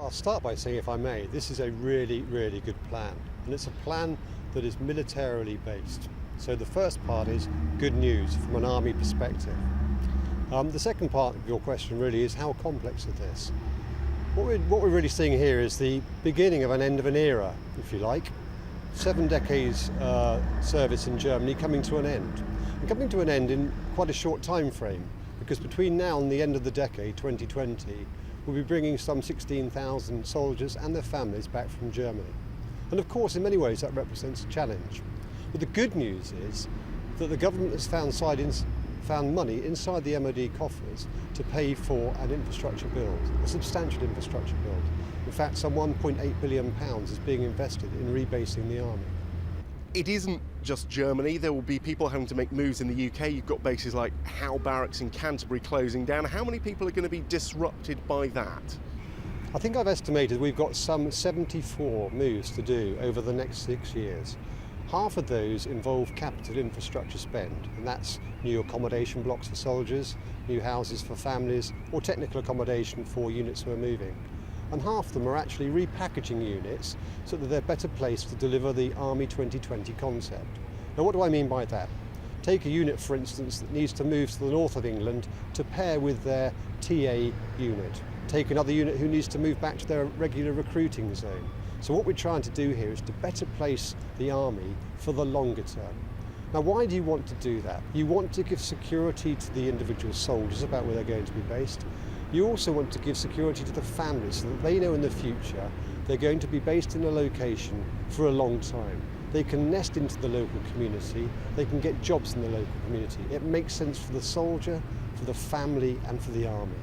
I'll start by saying, if I may, this is a really, really good plan. And it's a plan that is militarily based. So the first part is good news from an army perspective. The second part of your question really is how complex is this? What we're really seeing here is the beginning of an end of an era, if you like. 7 decades service in Germany coming to an end. And coming to an end in quite a short time frame, because between now and the end of the decade, 2020, we'll be bringing some 16,000 soldiers and their families back from Germany. And of course, in many ways, that represents a challenge. But the good news is that the government has found money inside the MOD coffers to pay for an infrastructure build, a substantial infrastructure build. In fact, some £1.8 billion is being invested in rebasing the army. It isn't just Germany. There will be people having to make moves in the UK. You've got bases like Howe Barracks in Canterbury closing down. How many people are going to be disrupted by that? I think I've estimated we've got some 74 moves to do over the next 6 years. Half of those involve capital infrastructure spend, and that's new accommodation blocks for soldiers, new houses for families, or technical accommodation for units who are moving. And half of them are actually repackaging units so that they're better placed to deliver the Army 2020 concept. Now, what do I mean by that? Take a unit, for instance, that needs to move to the north of England to pair with their TA unit. Take another unit who needs to move back to their regular recruiting zone. So what we're trying to do here is to better place the Army for the longer term. Now, why do you want to do that? You want to give security to the individual soldiers about where they're going to be based. You also want to give security to the families so that they know in the future they're going to be based in a location for a long time. They can nest into the local community, they can get jobs in the local community. It makes sense for the soldier, for the family and for the army.